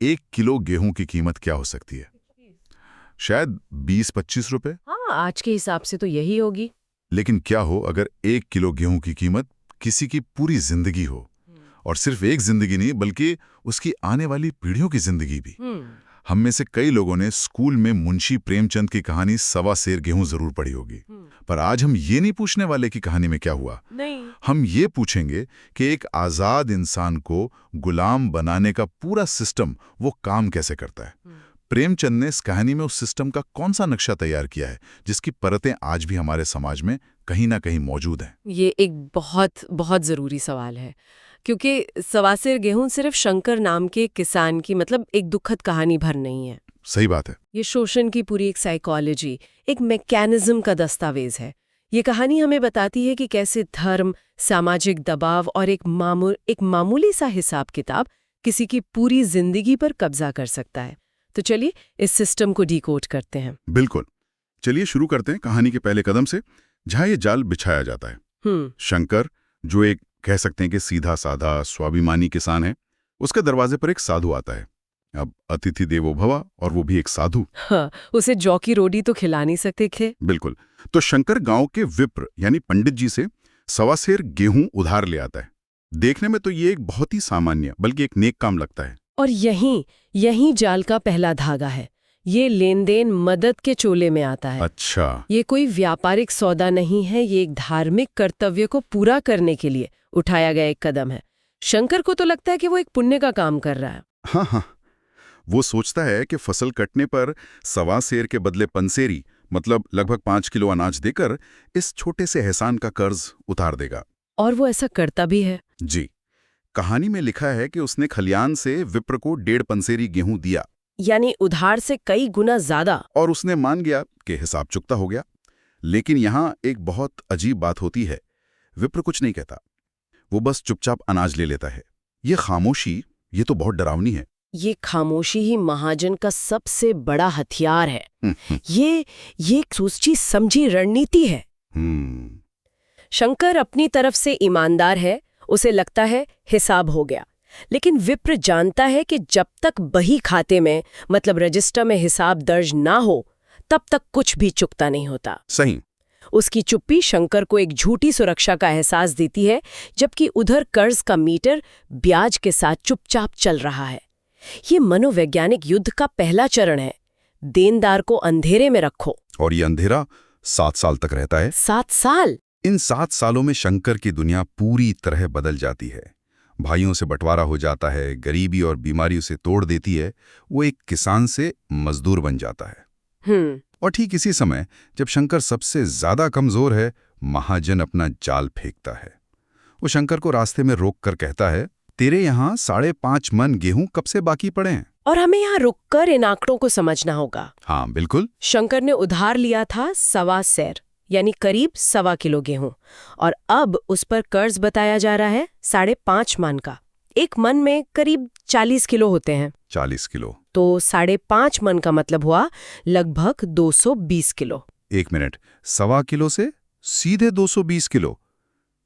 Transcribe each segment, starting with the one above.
1 kilo गेहूं की कीमत क्या हो सकती है? शायद 20-25 रुपए। हाँ, आज के हिसाब से तो यही होगी। लेकिन क्या हो अगर 1 किलो गेहूं की कीमत किसी की पूरी जिंदगी हो, और सिर्फ एक जिंदगी नहीं बल्कि उसकी आने वाली पीढ़ियों की जिंदगी भी। हम में से कई लोगों ने स्कूल में मुंशी प्रेमचंद की कहानी सवा सेर गेहूं जरूर पढ़ी होगी। पर आज हम ये नहीं पूछने वाले कि कहानी में क्या हुआ। नहीं। हम ये पूछेंगे कि एक आजाद इंसान को गुलाम बनाने का पूरा सिस्टम वो काम कैसे करता है। प्रेमचंद ने इस कहानी में उस सिस्टम का कौन सा नक्शा तैयार किया है जिसकी परतें आज भी हमारे समाज में कहीं ना कहीं मौजूद हैं। ये एक बहुत बहुत जरूरी सवाल है, क्योंकि सवासेर गेहूं सिर्फ शंकर नाम के किसान की मतलब एक दुखद कहानी भर नहीं है। सही बात है। ये शोषण की पूरी एक साइकोलॉजी, एक मैकेनिज्म का दस्तावेज है। ये कहानी हमें बताती है कि कैसे धर्म, सामाजिक दबाव और एक मामूली सा हिसाब किताब किसी की पूरी जिंदगी पर कब्जा कर सकता है। तो चलिए इस सिस्टम को डिकोड करते हैं। बिल्कुल, चलिए शुरू करते हैं कहानी के पहले कदम से, जहां ये जाल बिछाया जाता है। शंकर, जो एक कह सकते हैं कि सीधा साधा स्वाभिमानी किसान है, उसके दरवाजे पर एक साधु आता है। अब अतिथि देवो भव, और वो भी एक साधु। हाँ, उसे जौ की रोटी तो खिला नहीं सकते थे। बिल्कुल। तो शंकर गांव के विप्र यानी पंडित जी से सवा सेर गेहूं उधार ले आता है। देखने में तो ये एक बहुत ही सामान्य बल्कि एक नेक काम लगता है। और यहीं जाल का पहला धागा है। ये लेन देन मदद के चोले में आता है। अच्छा। ये कोई व्यापारिक सौदा नहीं है, ये एक धार्मिक कर्तव्य को पूरा करने के लिए उठाया गया एक कदम है। शंकर को तो लगता है कि वो एक पुण्य का काम कर रहा है। हाँ हाँ, वो सोचता है कि फसल कटने पर सवा सेर के बदले पंसेरी मतलब लगभग 5 किलो अनाज देकर इस छोटे से एहसान का कर्ज उतार देगा। और वो ऐसा करता भी है। जी, कहानी में लिखा है कि उसने खलियान से विप्र को 1.5 पंसेरी गेहूं दिया, यानी उधार से कई गुना ज्यादा। और उसने मान गया कि हिसाब चुकता हो गया। लेकिन यहाँ एक बहुत अजीब बात होती है। विप्र कुछ नहीं कहता, वो बस चुपचाप अनाज ले लेता है। ये खामोशी, ये तो बहुत डरावनी है। ये खामोशी ही महाजन का सबसे बड़ा हथियार है। ये एक सोची समझी रणनीति है। शंकर अपनी तरफ से ईमानदार है, उसे लगता है हिसाब हो गया। लेकिन विप्र जानता है कि जब तक बही खाते में मतलब रजिस्टर में हिसाब दर्ज ना हो, तब तक कुछ भी चुकता नहीं होता। सही। उसकी चुप्पी शंकर को एक झूठी सुरक्षा का एहसास देती है, जबकि उधर कर्ज का मीटर ब्याज के साथ चुपचाप चल रहा है। ये मनोवैज्ञानिक युद्ध का पहला चरण है। देनदार को अंधेरे में रखो। और ये अंधेरा 7 साल तक रहता है। 7 साल? इन 7 सालों में शंकर की दुनिया पूरी तरह बदल जाती है। भाइयों से बंटवारा हो जाता है, गरीबी और बीमारी उसे तोड़ देती है। वो एक किसान से मजदूर बन जाता है। और ठीक इसी समय जब शंकर सबसे ज्यादा कमजोर है, महाजन अपना जाल फेंकता है। वो शंकर को रास्ते में रोक कर कहता है, तेरे यहाँ 5.5 मन गेहूं कब से बाकी पड़े हैं? और हमें यहाँ रुककर इन आंकड़ों को समझना होगा। हाँ बिल्कुल। शंकर ने उधार लिया था सवा सेर यानी करीब 1.25 किलो गेहूं, और अब उस पर कर्ज बताया जा रहा है 5.5 मन का। एक मन में करीब 40 किलो होते हैं। 40 किलो तो 5.5 मन का मतलब हुआ लगभग 220 किलो। 1 मिनट, 1.25 किलो से सीधे 220 किलो,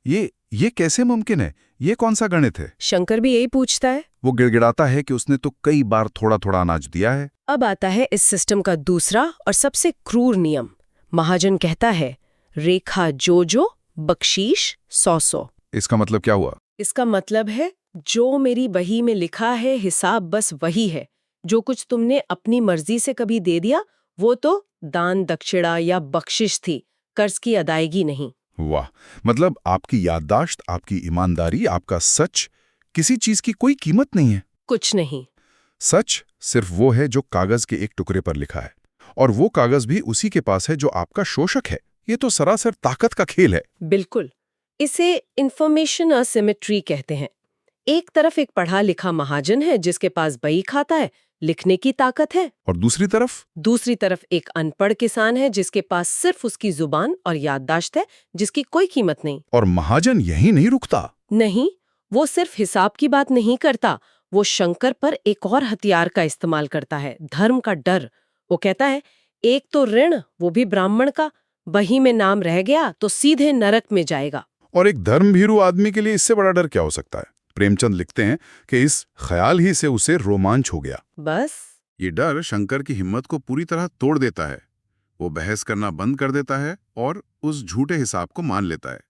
ये कैसे मुमकिन है? ये कौन सा गणित है? शंकर भी यही पूछता है। वो गिड़गिड़ाता है कि उसने तो कई बार थोड़ा थोड़ा अनाज दिया है। अब आता है इस सिस्टम का दूसरा और सबसे क्रूर नियम। महाजन कहता है, रेखा जो बख्शीश 100। इसका मतलब क्या हुआ? इसका मतलब है, जो मेरी बही में लिखा है हिसाब बस वही है। जो कुछ तुमने अपनी मर्जी से कभी दे दिया वो तो दान दक्षिणा या बख्शिश थी, कर्ज की अदायगी नहीं। वाह, मतलब आपकी याददाश्त, आपकी ईमानदारी, आपका सच, किसी चीज की कोई कीमत नहीं है। कुछ नहीं। सच सिर्फ वो है जो कागज के एक टुकड़े पर लिखा है, और वो कागज भी उसी के पास है जो आपका शोषक है। ये तो सरासर ताकत का खेल है। बिल्कुल। इसे इंफॉर्मेशन असिमेट्री कहते हैं। एक तरफ एक पढ़ा लिखा महाजन है जिसके पास बही खाता है, लिखने की ताकत है, और दूसरी तरफ एक अनपढ़ किसान है जिसके पास सिर्फ उसकी जुबान और याददाश्त है, जिसकी कोई कीमत नहीं। और महाजन यही नहीं रुकता। नहीं, वो सिर्फ हिसाब की बात नहीं करता, वो शंकर पर एक और हथियार का इस्तेमाल करता है, धर्म का डर। वो कहता है, एक तो ऋण, वो भी ब्राह्मण का, बही में नाम रह गया तो सीधे नरक में जाएगा। और एक धर्मभीरू आदमी के लिए इससे बड़ा डर क्या हो सकता है? प्रेमचंद लिखते हैं कि इस ख्याल ही से उसे रोमांच हो गया। बस ये डर शंकर की हिम्मत को पूरी तरह तोड़ देता है। वो बहस करना बंद कर देता है और उस झूठे हिसाब को मान लेता है।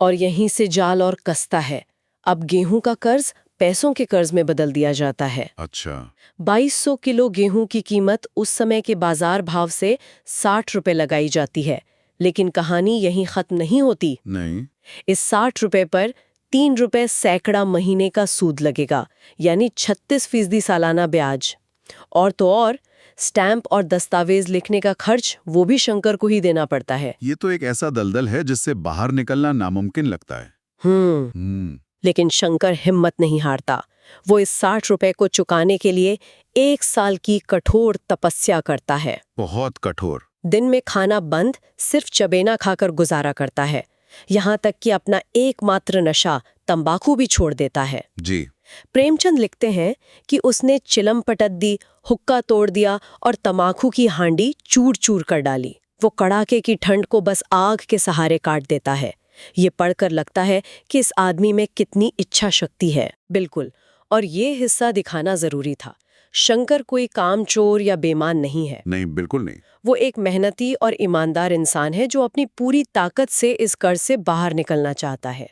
और यहीं से जाल और कसता है। अब गेहूं का कर्ज पैसों के कर्ज में बदल दिया जाता है। अच्छा। 2200 किलो गेहूं की कीमत उस समय के बाजार भाव से 60 रुपए लगाई जाती है। लेकिन कहानी यहीं खत्म नहीं होती। नहीं। इस 60 रुपए पर 3 रुपए सैकड़ा महीने का सूद लगेगा, यानी 36% सालाना ब्याज। और तो और स्टैंप और दस्तावेज लिखने का खर्च वो भी शंकर को ही देना पड़ता है। ये तो एक ऐसा दलदल है जिससे बाहर निकलना नामुमकिन लगता है। लेकिन शंकर हिम्मत नहीं हारता। वो इस 60 रुपए को चुकाने के लिए 1 साल की कठोर तपस्या करता है। बहुत कठोर। दिन में खाना बंद, सिर्फ चबेना खाकर गुजारा करता है। यहाँ तक कि अपना एकमात्र नशा तंबाकू भी छोड़ देता है। जी। प्रेमचंद लिखते हैं कि उसने चिलम पटक दी, हुक्का तोड़ दिया और तंबाकू की हांडी चूर चूर कर डाली। वो कड़ाके की ठंड को बस आग के सहारे काट देता है। ये पढ़कर लगता है कि इस आदमी में कितनी इच्छा शक्ति है। बिल्कुल, और ये हिस्सा दिखाना जरूरी था। शंकर कोई कामचोर या बेईमान नहीं है। नहीं, बिल्कुल नहीं। वो एक मेहनती और ईमानदार इंसान है जो अपनी पूरी ताकत से इस कर्ज से बाहर निकलना चाहता है।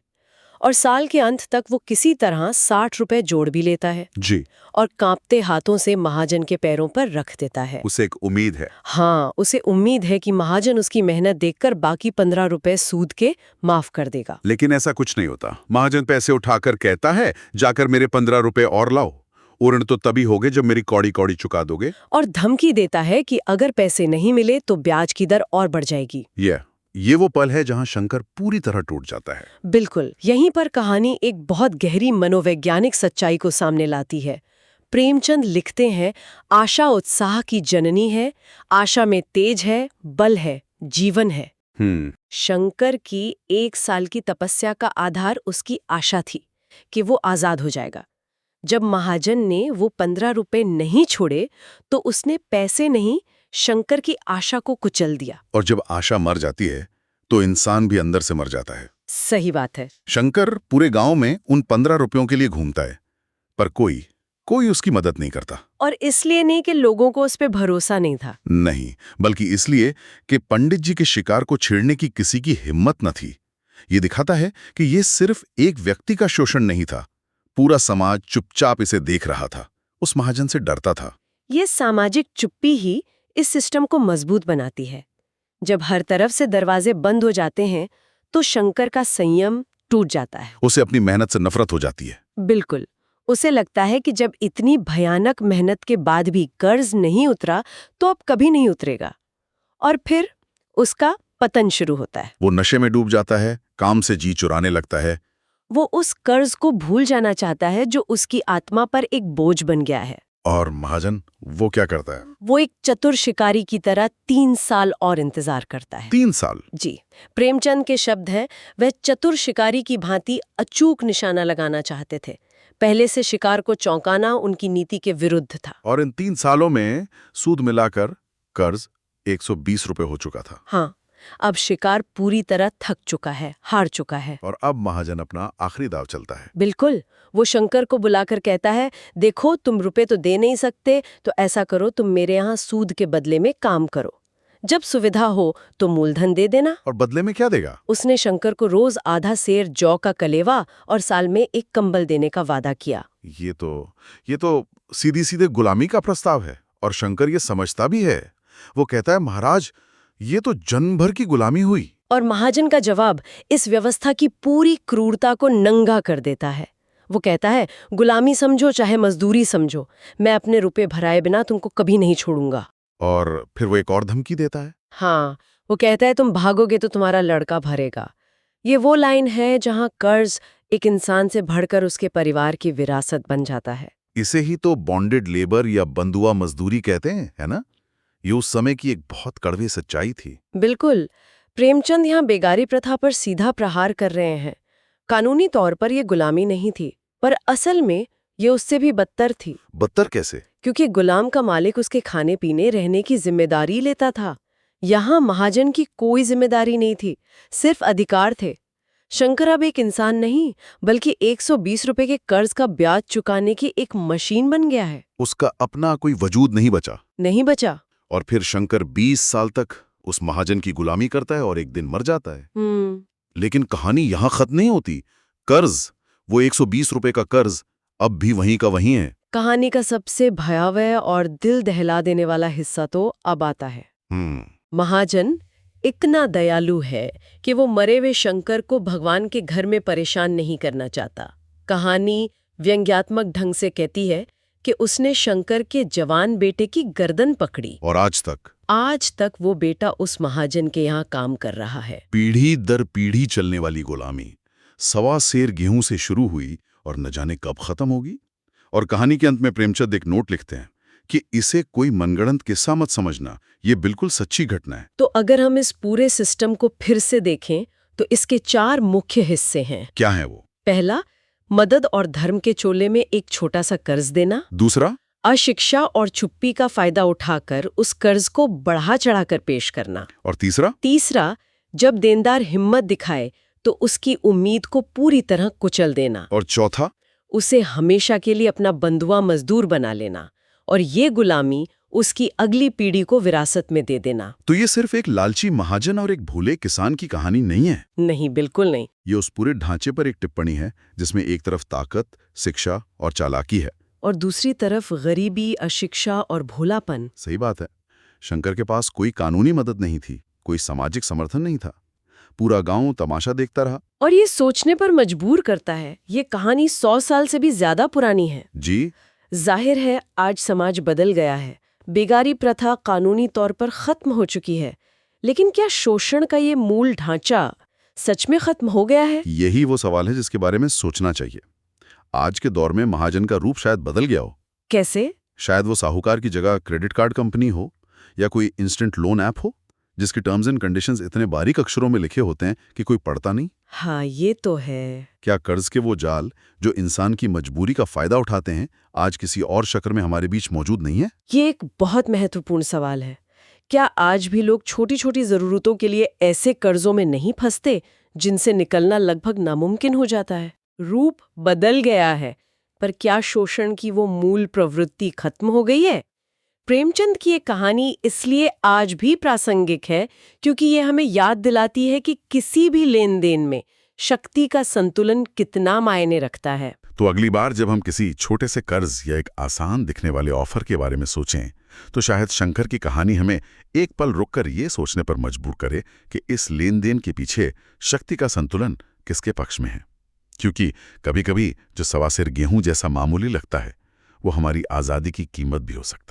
और साल के अंत तक वो किसी तरह 60 रुपए जोड़ भी लेता है। जी। और कांपते हाथों से महाजन के पैरों पर रख देता है। उसे एक उम्मीद है। हाँ, उसे उम्मीद है कि महाजन उसकी मेहनत देखकर बाकी 15 रुपए सूद के माफ कर देगा। लेकिन ऐसा कुछ नहीं होता। महाजन पैसे उठाकर कहता है, जाकर मेरे 15 रुपए और लाओ। ऋण तो तभी होगे जब मेरी कौड़ी कौड़ी चुका दोगे। और धमकी देता है कि अगर पैसे नहीं मिले तो ब्याज की दर और बढ़ जाएगी। ये वो पल है जहां शंकर पूरी तरह टूट जाता है। बिल्कुल, यहीं पर कहानी एक बहुत गहरी मनोवैज्ञानिक सच्चाई को सामने लाती है। प्रेमचंद लिखते हैं, आशा उत्साह की जननी है, आशा में तेज है, बल है, जीवन है। शंकर की 1 साल की तपस्या का आधार उसकी आशा थी कि वो आजाद हो जाएगा। जब महाजन ने वो 15 रुपए नहीं छोड़े तो उसने पैसे नहीं, शंकर की आशा को कुचल दिया। और जब आशा मर जाती है तो इंसान भी अंदर से मर जाता है। सही बात है। शंकर पूरे गांव में उन 15 रुपयों के लिए घूमता है, पर कोई उसकी मदद नहीं करता। और इसलिए नहीं कि लोगों को उस पे भरोसा नहीं था। नहीं, बल्कि इसलिए कि पंडित जी के शिकार को छेड़ने की किसी की हिम्मत न थी। ये दिखाता है कि ये सिर्फ एक व्यक्ति का शोषण नहीं था, पूरा समाज चुपचाप इसे देख रहा था, उस महाजन से डरता था। ये सामाजिक चुप्पी ही इस सिस्टम को मजबूत बनाती है। जब हर तरफ से दरवाजे बंद हो जाते हैं तो शंकर का संयम टूट जाता है। उसे अपनी मेहनत से नफरत हो जाती है। बिल्कुल, उसे लगता है कि जब इतनी भयानक मेहनत के बाद भी कर्ज नहीं उतरा तो अब कभी नहीं उतरेगा। और फिर उसका पतन शुरू होता है। वो नशे में डूब जाता है, काम से जी चुराने लगता है। वो उस कर्ज को भूल जाना चाहता है जो उसकी आत्मा पर एक बोझ बन गया है। और महाजन वो क्या करता है? वो एक चतुर शिकारी की तरह 3 साल और इंतजार करता है। 3 साल? जी, प्रेमचंद के शब्द हैं, वह चतुर शिकारी की भांति अचूक निशाना लगाना चाहते थे। पहले से शिकार को चौंकाना उनकी नीति के विरुद्ध था। और इन 3 सालों में सूद मिलाकर कर्ज 120 रुपए हो चुका था। हाँ, अब शिकार पूरी तरह थक चुका है, हार चुका है। और अब महाजन अपना आखिरी दाव चलता है। बिल्कुल, वो शंकर को बुलाकर कहता है, देखो तुम रुपए तो दे नहीं सकते, तो ऐसा करो तुम मेरे यहाँ सूद के बदले में काम करो। जब सुविधा हो तो मूलधन दे देना। और बदले में क्या देगा? उसने शंकर को रोज आधा सेर जौ का कलेवा और साल में 1 कंबल देने का वादा किया। ये तो सीधी सीधे गुलामी का प्रस्ताव है। और शंकर ये समझता भी है। वो कहता है, महाराज ये तो जन्म भर की गुलामी हुई। और महाजन का जवाब इस व्यवस्था की पूरी क्रूरता को नंगा कर देता है। वो कहता है, गुलामी समझो चाहे मजदूरी समझो, मैं अपने रुपए भराए बिना तुमको कभी नहीं छोड़ूंगा। और फिर वो एक और धमकी देता है। हाँ, वो कहता है, तुम भागोगे तो तुम्हारा लड़का भरेगा। ये वो लाइन है जहां कर्ज एक इंसान से बढ़कर उसके परिवार की विरासत बन जाता है। इसे ही तो बॉन्डेड लेबर या बंधुआ मजदूरी कहते हैं, है ना? ये उस समय की एक बहुत कड़वी सच्चाई थी। बिल्कुल, प्रेमचंद यहाँ बेगारी प्रथा पर सीधा प्रहार कर रहे हैं। कानूनी तौर पर यह गुलामी नहीं थी, पर असल में ये उससे भी बदतर थी। बदतर कैसे? क्योंकि गुलाम का मालिक उसके खाने पीने रहने की जिम्मेदारी लेता था। यहाँ महाजन की कोई जिम्मेदारी नहीं थी, सिर्फ अधिकार थे। शंकर अब एक इंसान नहीं बल्कि 120 रुपए के कर्ज का ब्याज चुकाने की एक मशीन बन गया है। उसका अपना कोई वजूद नहीं बचा। नहीं बचा। और फिर शंकर 20 साल तक उस महाजन की गुलामी करता है और एक दिन मर जाता है। लेकिन कहानी यहां खत्म नहीं होती। कर्ज, वो 120 रुपए का कर्ज अब भी वहीं का वहीं है। कहानी का सबसे भयावह और दिल दहला देने वाला हिस्सा तो अब आता है। महाजन इतना दयालु है कि वो मरे हुए शंकर को भगवान के घर में परेशान नहीं करना चाहता। कहानी व्यंग्यात्मक ढंग से कहती है कि उसने शंकर के जवान बेटे की गर्दन पकड़ी और आज तक वो बेटा उस महाजन के यहाँ काम कर रहा है। पीढ़ी दर पीढ़ी चलने वाली गुलामी 1.25 सेर गेहूं से शुरू हुई और न जाने कब खत्म होगी। और कहानी के अंत में प्रेमचंद एक नोट लिखते हैं कि इसे कोई मनगढ़ंत किस्सा मत समझना, ये बिल्कुल सच्ची घटना है। तो अगर हम इस पूरे सिस्टम को फिर से देखें तो इसके 4 मुख्य हिस्से हैं। क्या है वो? पहला, मदद और धर्म के चोले में एक छोटा सा कर्ज देना। दूसरा, अशिक्षा और चुप्पी का फायदा उठाकर उस कर्ज को बढ़ा चढ़ाकर पेश करना। और तीसरा, जब देनदार हिम्मत दिखाए तो उसकी उम्मीद को पूरी तरह कुचल देना। और चौथा, उसे हमेशा के लिए अपना बंधुआ मजदूर बना लेना और ये गुलामी उसकी अगली पीढ़ी को विरासत में दे देना। तो ये सिर्फ एक लालची महाजन और एक भोले किसान की कहानी नहीं है। नहीं, बिल्कुल नहीं। ये उस पूरे ढांचे पर एक टिप्पणी है जिसमें एक तरफ ताकत, शिक्षा और चालाकी है और दूसरी तरफ गरीबी, अशिक्षा और भोलापन। सही बात है। शंकर के पास कोई कानूनी मदद नहीं थी, कोई सामाजिक समर्थन नहीं था। पूरा गांव तमाशा देखता रहा। और ये सोचने पर मजबूर करता है, ये कहानी 100 साल से भी ज्यादा पुरानी है। जी। जाहिर है आज समाज बदल गया है, बेगारी प्रथा कानूनी तौर पर खत्म हो चुकी है, लेकिन क्या शोषण का ये मूल ढांचा सच में खत्म हो गया है? यही वो सवाल है जिसके बारे में सोचना चाहिए। आज के दौर में महाजन का रूप शायद बदल गया हो। कैसे? शायद वो साहूकार की जगह क्रेडिट कार्ड कंपनी हो या कोई इंस्टेंट लोन ऐप हो जिसके टर्म्स एंड कंडीशंस इतने बारीक अक्षरों में लिखे होते हैं कि कोई पढ़ता नहीं। हाँ, ये तो है। क्या कर्ज के वो जाल जो इंसान की मजबूरी का फायदा उठाते हैं आज किसी और शक्ल में हमारे बीच मौजूद नहीं है? ये एक बहुत महत्वपूर्ण सवाल है। क्या आज भी लोग छोटी छोटी जरूरतों के लिए ऐसे कर्जों में नहीं फंसते जिनसे निकलना लगभग नामुमकिन हो जाता है? रूप बदल गया है, पर क्या शोषण की वो मूल प्रवृत्ति खत्म हो गई है? प्रेमचंद की ये कहानी इसलिए आज भी प्रासंगिक है क्योंकि ये हमें याद दिलाती है कि किसी भी लेन देन में शक्ति का संतुलन कितना मायने रखता है। तो अगली बार जब हम किसी छोटे से कर्ज या एक आसान दिखने वाले ऑफर के बारे में सोचें तो शायद शंकर की कहानी हमें एक पल रुककर ये सोचने पर मजबूर करे कि इस लेन देन के पीछे शक्ति का संतुलन किसके पक्ष में है। क्योंकि कभी-कभी जो 1.25 सेर गेहूं जैसा मामूली लगता है वो हमारी आज़ादी की कीमत भी हो सकता है।